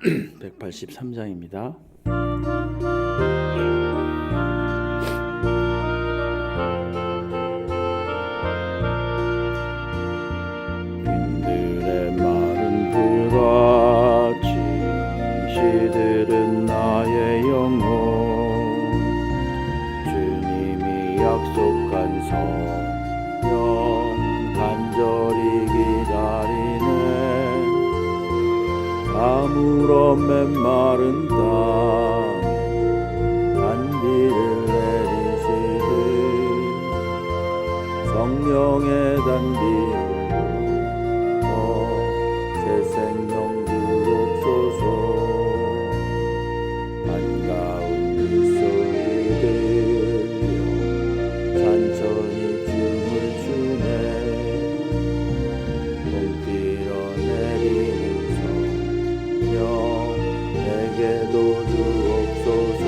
183장입니다. 빈들의 마른 불같이 시들은 나의 영혼, 주님이 약속한 성령 간절히 기다리네. 아무런 메마른 땅에 단비를 내리시듯 성령의 단비를 새 생명 주옵소서. 반가운 그 소리 들려 산천이 춤을 추네. 봄 뛰어내리는 성령 내게도 주옵소서.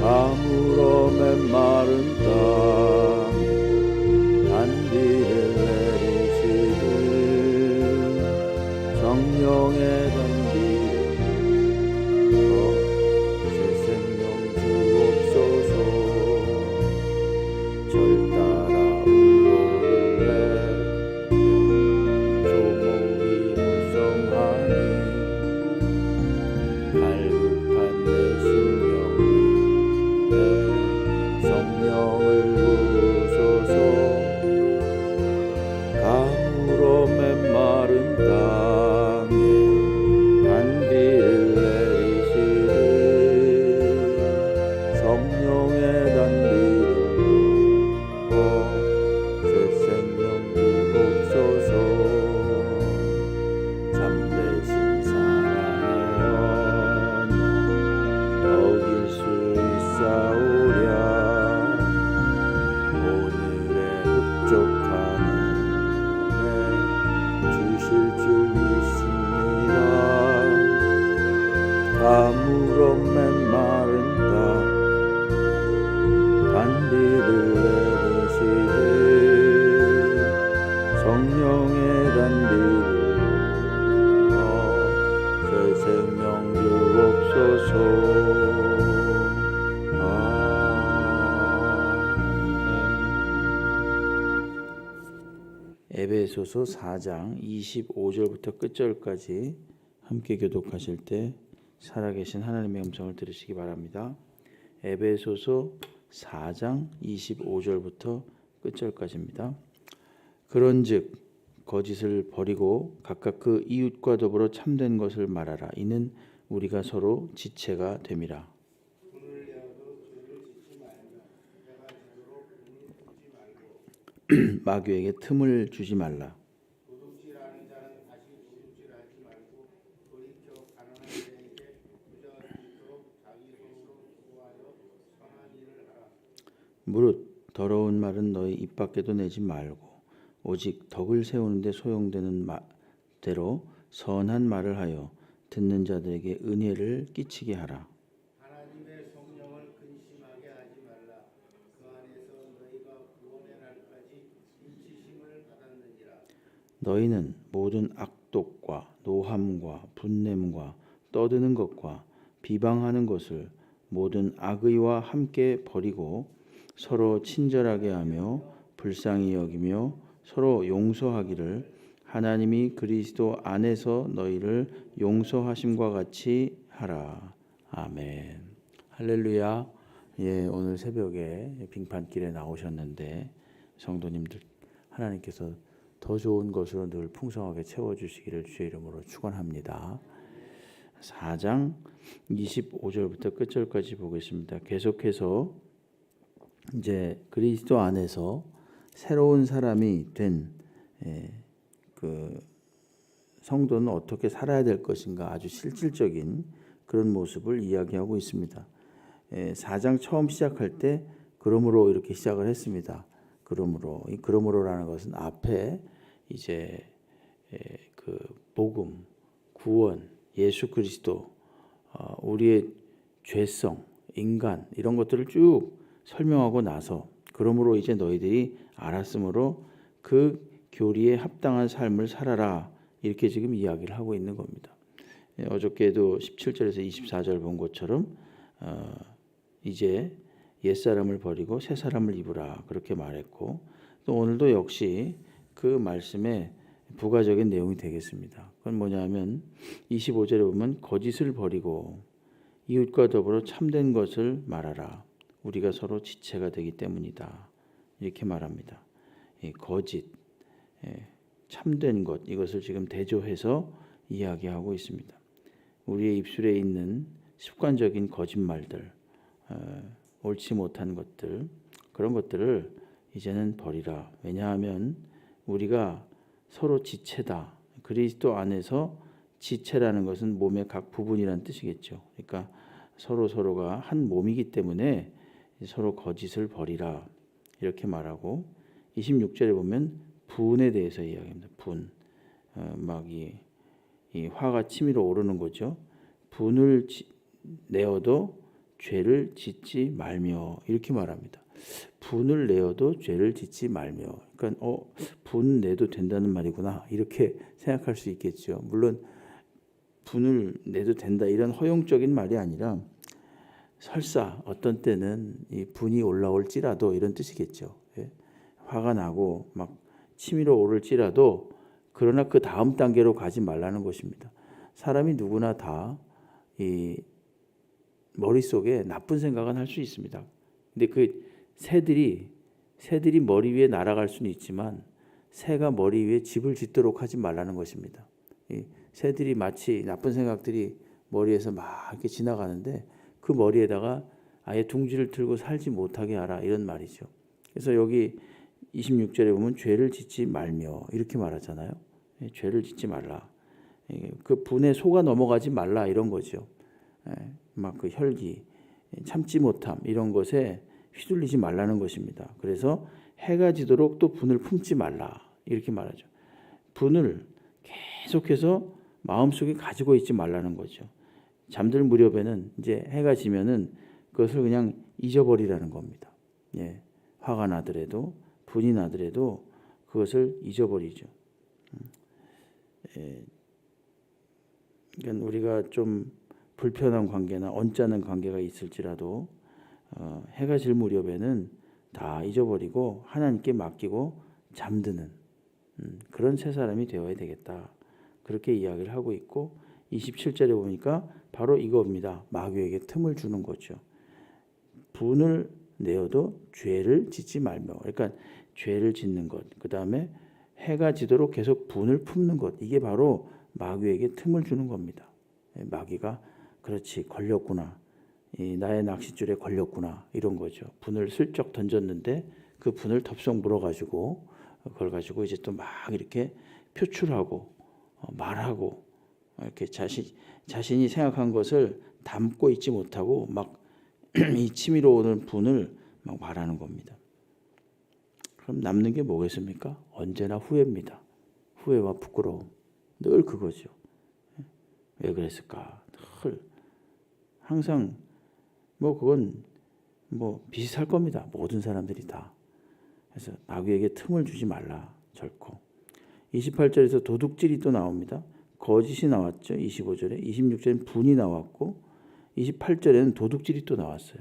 아무런 메마른 땅에 단비를 내리시듯 성령의 단비를 새 생명 주옵소서. 절 따라 우로를 내려 조목이 무성하니 갈급한 내 심령을 내 성령을 부으소서. 가물어 메마른 땅에 단비를 내리시듯 성령의 단비를 새 생명 주옵소서. 참되신 사랑의 언약 어길 수 있사오랴. 오늘의 흡족한 은혜 주실 줄 믿습니다. 아무런 메마른 땅 단비를 내리시듯 성령의 단비를 새 생명 주옵소서. 에베소서 4장 25절부터 끝절까지 함께 교독하실 때 살아계신 하나님의 음성을 들으시기 바랍니다. 에베소서 4장 25절부터 끝절까지입니다. 그런즉 거짓을 버리고 각각 그 이웃과 더불어 참된 것을 말하라. 이는 우리가 서로 지체가 됨이라. 마귀에게 틈을 주지 말라. 도둑질하는 자는 다시 도둑질하지 말고 돌이켜 가난한 자에게 부자일수록 자기 손으로 수고하여 선한 일을 하라. 무릇 더러운 말은 너희 입 밖에도 내지 말고 오직 덕을 세우는 데 소용되는 대로 선한 말을 하여 듣는 자들에게 은혜를 끼치게 하라. 하나님의 성령을 근심하게 하지 말라. 그 안에서 너희가 구원의 날까지 인치심을 받았느니라. 너희는 모든 악독과 노함과 분냄과 떠드는 것과 비방하는 것을 모든 악의와 함께 버리고 서로 친절하게 하며 불쌍히 여기며 서로 용서하기를 하나님이 그리스도 안에서 너희를 용서하심과 같이 하라. 아멘. 할렐루야. 예, 오늘 새벽에 빙판길에 나오셨는데 성도님들 하나님께서 더 좋은 것으로 늘 풍성하게 채워주시기를 주의 이름으로 축원합니다. 4장 25절부터 끝절까지 보겠습니다. 계속해서 이제 그리스도 안에서 새로운 사람이 된 그 성도는 어떻게 살아야 될 것인가 아주 실질적인 그런 모습을 이야기하고 있습니다. 4장 처음 시작할 때 그러므로 이렇게 시작을 했습니다. 그러므로 이 그러므로라는 것은 앞에 이제 그 복음, 구원, 예수 그리스도, 우리의 죄성, 인간 이런 것들을 쭉 설명하고 나서 그러므로 이제 너희들이 알았으므로 그 교리에 합당한 삶을 살아라 이렇게 지금 이야기를 하고 있는 겁니다. 어저께도 17절에서 24절 본 것처럼 이제 옛사람을 버리고 새사람을 입으라 그렇게 말했고, 또 오늘도 역시 그 말씀에 부가적인 내용이 되겠습니다. 그건 뭐냐면 25절에 보면 거짓을 버리고 이웃과 더불어 참된 것을 말하라. 우리가 서로 지체가 되기 때문이다. 이렇게 말합니다. 거짓, 참된 것, 이것을 지금 대조해서 이야기하고 있습니다. 우리의 입술에 있는 습관적인 거짓말들, 옳지 못한 것들, 그런 것들을 이제는 버리라. 왜냐하면 우리가 서로 지체다. 그리스도 안에서 지체라는 것은 몸의 각 부분이라는 뜻이겠죠. 그러니까 서로가 한 몸이기 때문에 서로 거짓을 버리라 이렇게 말하고, 26절에 보면 분에 대해서 이야기합니다. 분, 막 이 화가 치밀어 오르는 거죠. 분을 내어도 죄를 짓지 말며 이렇게 말합니다. 분을 내어도 죄를 짓지 말며. 그러니까 분 내도 된다는 말이구나 이렇게 생각할 수 있겠죠. 물론 분을 내도 된다 이런 허용적인 말이 아니라 설사 어떤 때는 이 분이 올라올지라도 이런 뜻이겠죠. 화가 나고 막 치밀어 오를지라도 그러나 그 다음 단계로 가지 말라는 것입니다. 사람이 누구나 다 이 머릿속에 나쁜 생각은 할 수 있습니다. 근데 그 새들이 머리 위에 날아갈 수는 있지만 새가 머리 위에 집을 짓도록 하지 말라는 것입니다. 이 새들이 마치 나쁜 생각들이 머리에서 막 이렇게 지나가는데 그 머리에다가 아예 둥지를 틀고 살지 못하게 하라 이런 말이죠. 그래서 여기 26절에 보면 죄를 짓지 말며 이렇게 말하잖아요. 죄를 짓지 말라. 그 분에 속아 넘어가지 말라 이런 거죠. 막 그 혈기, 참지 못함 이런 것에 휘둘리지 말라는 것입니다. 그래서 해가 지도록 또 분을 품지 말라 이렇게 말하죠. 분을 계속해서 마음속에 가지고 있지 말라는 거죠. 잠들 무렵에는 이제 해가 지면은 그것을 그냥 잊어버리라는 겁니다. 화가 나더라도 분이 나더라도 그것을 잊어버리죠. 그러니까 우리가 좀 불편한 관계나 언짢은 관계가 있을지라도 해가 질 무렵에는 다 잊어버리고 하나님께 맡기고 잠드는 그런 새 사람이 되어야 되겠다. 그렇게 이야기를 하고 있고, 27절에 보니까 바로 이겁니다. 마귀에게 틈을 주는 거죠. 분을 내어도 죄를 짓지 말며. 그러니까 죄를 짓는 것, 그 다음에 해가 지도록 계속 분을 품는 것, 이게 바로 마귀에게 틈을 주는 겁니다. 마귀가 그렇지 걸렸구나, 나의 낚싯줄에 걸렸구나 이런 거죠. 분을 슬쩍 던졌는데 그 분을 덥석 물어가지고 그걸 가지고 이제 또 막 이렇게 표출하고 말하고 이렇게 자신이 생각한 것을 담고 있지 못하고 막 이 치밀어 오는 분을 막 말하는 겁니다. 그럼 남는 게 뭐겠습니까? 언제나 후회입니다. 후회와 부끄러움. 늘 그거죠. 왜 그랬을까? 늘 항상 그건 비슷할 겁니다. 모든 사람들이 다. 그래서 마귀에게 틈을 주지 말라. 절코. 28절에서 도둑질이 또 나옵니다. 거짓이 나왔죠. 25절에. 26절에는 분이 나왔고 28절에는 도둑질이 또 나왔어요.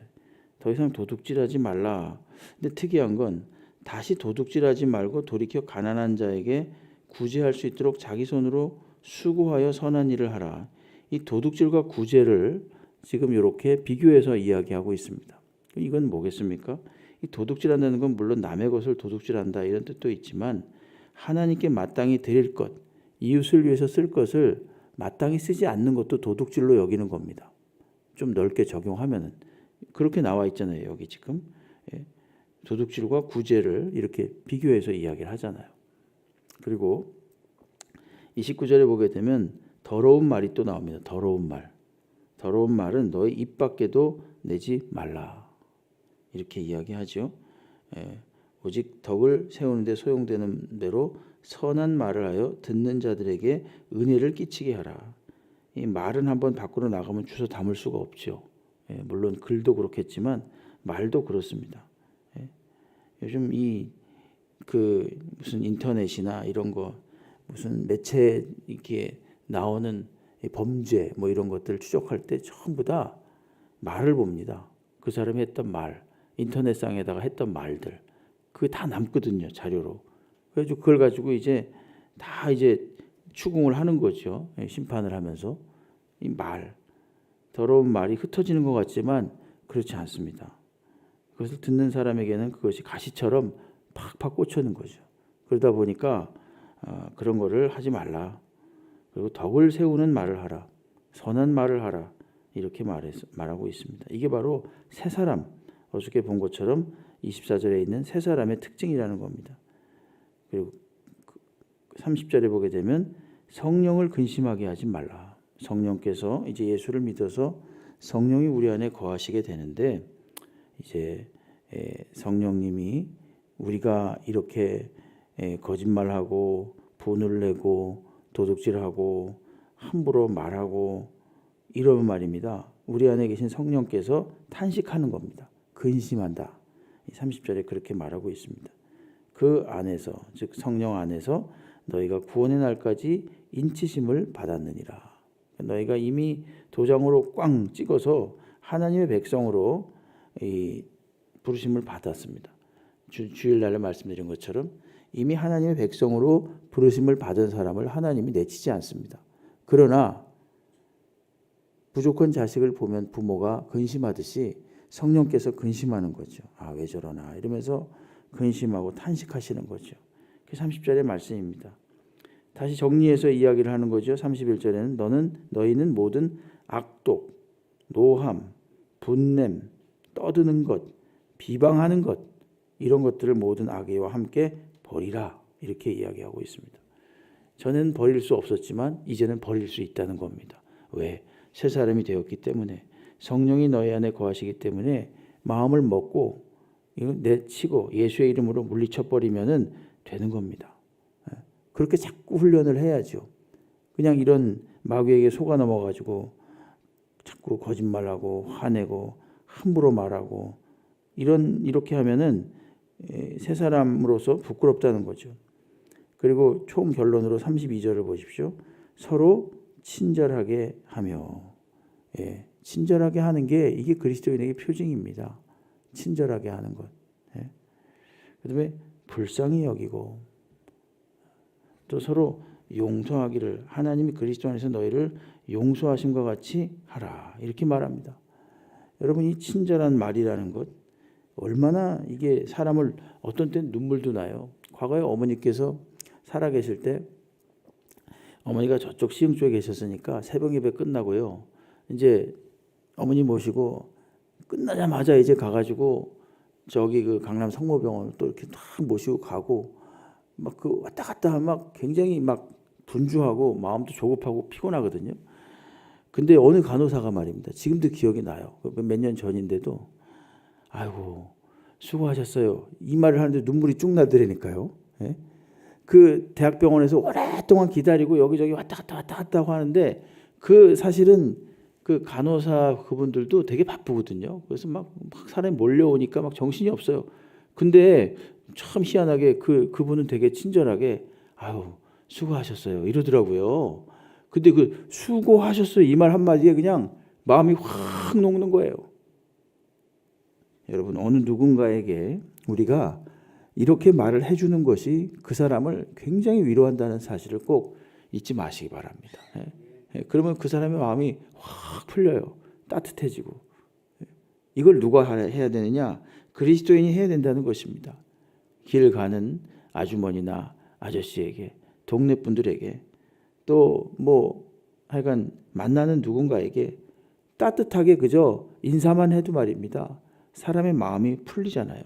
더 이상 도둑질하지 말라. 근데 특이한 건 다시 도둑질하지 말고 돌이켜 가난한 자에게 구제할 수 있도록 자기 손으로 수고하여 선한 일을 하라. 이 도둑질과 구제를 지금 이렇게 비교해서 이야기하고 있습니다. 이건 뭐겠습니까? 이 도둑질한다는 건 물론 남의 것을 도둑질한다 이런 뜻도 있지만 하나님께 마땅히 드릴 것, 이웃을 위해서 쓸 것을 마땅히 쓰지 않는 것도 도둑질로 여기는 겁니다. 좀 넓게 적용하면은 그렇게 나와 있잖아요. 여기 지금 도둑질과 구제를 이렇게 비교해서 이야기를 하잖아요. 그리고 29절에 보게 되면 더러운 말이 또 나옵니다. 더러운 말. 더러운 말은 너의 입 밖에도 내지 말라. 이렇게 이야기하죠. 오직 덕을 세우는 데 소용되는 대로 선한 말을 하여 듣는 자들에게 은혜를 끼치게 하라. 이 말은 한번 밖으로 나가면 주워 담을 수가 없죠. 물론 글도 그렇겠지만 말도 그렇습니다. 요즘 무슨 인터넷이나 이런 거 무슨 매체 이렇게 나오는 이 범죄 뭐 이런 것들을 추적할 때 전부 다 말을 봅니다. 그 사람이 했던 말, 인터넷상에다가 했던 말들, 그게 다 남거든요, 자료로. 그래서 그걸 가지고 이제 다 이제 추궁을 하는 거죠. 심판을 하면서 이 말, 더러운 말이 흩어지는 것 같지만 그렇지 않습니다. 그것을 듣는 사람에게는 그것이 가시처럼 팍팍 꽂혀는 거죠. 그러다 보니까 그런 거를 하지 말라. 그리고 덕을 세우는 말을 하라. 선한 말을 하라. 이렇게 말하고 있습니다. 이게 바로 세 사람, 어저께 본 것처럼 24절에 있는 세 사람의 특징이라는 겁니다. 그리고 30절에 보게 되면 성령을 근심하게 하지 말라. 성령께서 이제 예수를 믿어서 성령이 우리 안에 거하시게 되는데 이제 성령님이 우리가 이렇게 거짓말하고 분을 내고 도둑질하고 함부로 말하고 이런 말입니다. 우리 안에 계신 성령께서 탄식하는 겁니다. 근심한다. 30절에 그렇게 말하고 있습니다. 그 안에서 즉 성령 안에서 너희가 구원의 날까지 인치심을 받았느니라. 너희가 이미 도장으로 꽝 찍어서 하나님의 백성으로 이 부르심을 받았습니다. 주일날에 말씀드린 것처럼 이미 하나님의 백성으로 부르심을 받은 사람을 하나님이 내치지 않습니다. 그러나 부족한 자식을 보면 부모가 근심하듯이 성령께서 근심하는 거죠. 왜 저러나 이러면서 근심하고 탄식하시는 거죠. 그게 30절의 말씀입니다. 다시 정리해서 이야기를 하는 거죠. 31절에는 너희는 모든 악독, 노함, 분냄, 떠드는 것, 비방하는 것 이런 것들을 모든 악의와 함께 버리라 이렇게 이야기하고 있습니다. 전에는 버릴 수 없었지만 이제는 버릴 수 있다는 겁니다. 왜? 새 사람이 되었기 때문에 성령이 너희 안에 거하시기 때문에 마음을 먹고 이거 내치고 예수의 이름으로 물리쳐 버리면은 되는 겁니다. 그렇게 자꾸 훈련을 해야죠. 그냥 이런 마귀에게 속아 넘어가지고 자꾸 거짓말하고 화내고 함부로 말하고 이렇게 하면은 새 사람으로서 부끄럽다는 거죠. 그리고 총 결론으로 32절을 보십시오. 서로 친절하게 하며 친절하게 하는 게 이게 그리스도인에게 표징입니다. 친절하게 하는 것. 그다음에 불쌍히 여기고 또 서로 용서하기를 하나님이 그리스도 안에서 너희를 용서하심과 같이 하라 이렇게 말합니다. 여러분 이 친절한 말이라는 것 얼마나 이게 사람을 어떤 때는 눈물도 나요. 과거에 어머니께서 살아계실 때 어머니가 저쪽 시흥 쪽에 계셨으니까 새벽 예배 끝나고요. 이제 어머니 모시고 끝나자마자 이제 가가지고 저기 그 강남 성모병원 또 이렇게 딱 모시고 가고 막 그 왔다 갔다 막 굉장히 막 분주하고 마음도 조급하고 피곤하거든요. 근데 어느 간호사가 말입니다. 지금도 기억이 나요. 몇 년 전인데도 아이고 수고하셨어요. 이 말을 하는데 눈물이 쭉 나더라니까요. 그 대학병원에서 오랫동안 기다리고 여기저기 왔다 갔다 하는데 그 사실은 그 간호사 그분들도 되게 바쁘거든요. 그래서 막 사람이 몰려오니까 막 정신이 없어요. 근데 참 희한하게 그분은 되게 친절하게 아유 수고하셨어요 이러더라고요. 근데 그 수고하셨어요 이 말 한마디에 그냥 마음이 확 녹는 거예요. 여러분 어느 누군가에게 우리가 이렇게 말을 해주는 것이 그 사람을 굉장히 위로한다는 사실을 꼭 잊지 마시기 바랍니다. 그러면 그 사람의 마음이 확 풀려요. 따뜻해지고. 이걸 누가 해야 되느냐? 그리스도인이 해야 된다는 것입니다. 길 가는 아주머니나 아저씨에게, 동네 분들에게, 또 뭐 하여간 만나는 누군가에게 따뜻하게 그저 인사만 해도 말입니다. 사람의 마음이 풀리잖아요.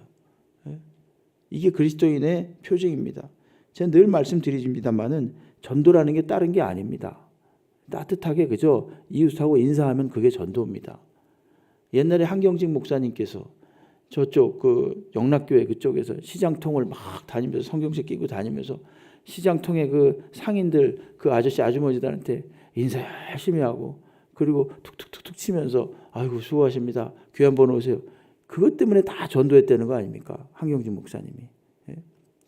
이게 그리스도인의 표징입니다. 제가 늘 말씀드립니다만은 전도라는 게 다른 게 아닙니다. 따뜻하게 그저 이웃하고 인사하면 그게 전도입니다. 옛날에 한경직 목사님께서 저쪽 그 영락교회 그쪽에서 시장통을 막 다니면서 성경책 끼고 다니면서 시장통에 그 상인들 그 아저씨 아주머니들한테 인사 열심히 하고 그리고 툭툭툭툭 치면서 아이고 수고하십니다. 교회 한번 오세요. 그것 때문에 다 전도했다는 거 아닙니까? 한경직 목사님이.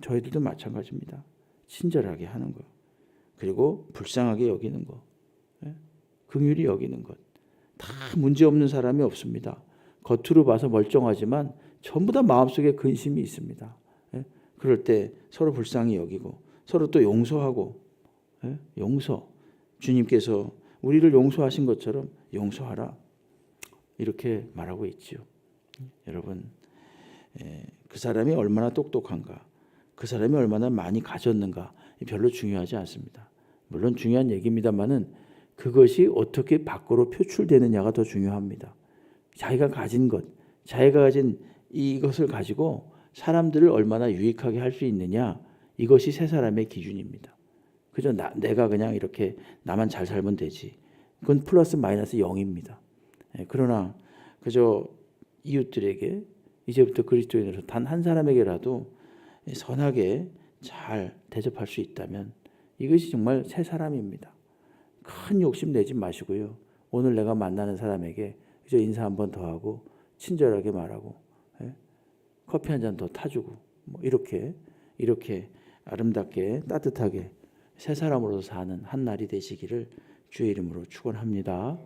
저희들도 마찬가지입니다. 친절하게 하는 거. 그리고 불쌍하게 여기는 거. 긍휼히 여기는 것. 다 문제 없는 사람이 없습니다. 겉으로 봐서 멀쩡하지만 전부 다 마음속에 근심이 있습니다. 예? 그럴 때 서로 불쌍히 여기고 서로 또 용서하고, 예? 용서. 주님께서 우리를 용서하신 것처럼 용서하라. 이렇게 말하고 있지요. 여러분, 그 사람이 얼마나 똑똑한가, 그 사람이 얼마나 많이 가졌는가 별로 중요하지 않습니다. 물론 중요한 얘기입니다만은 그것이 어떻게 밖으로 표출되느냐가 더 중요합니다. 자기가 가진 것, 자기가 가진 이것을 가지고 사람들을 얼마나 유익하게 할 수 있느냐, 이것이 세 사람의 기준입니다. 그저 내가 그냥 이렇게 나만 잘 살면 되지. 그건 플러스 마이너스 0입니다. 그러나 그저 이웃들에게 이제부터 그리스도인으로서 단 한 사람에게라도 선하게 잘 대접할 수 있다면 이것이 정말 새 사람입니다. 큰 욕심 내지 마시고요. 오늘 내가 만나는 사람에게 그저 인사 한 번 더 하고 친절하게 말하고, 커피 한 잔 더 타주고, 뭐 이렇게 아름답게 따뜻하게 새 사람으로서 사는 한 날이 되시기를 주의 이름으로 축원합니다.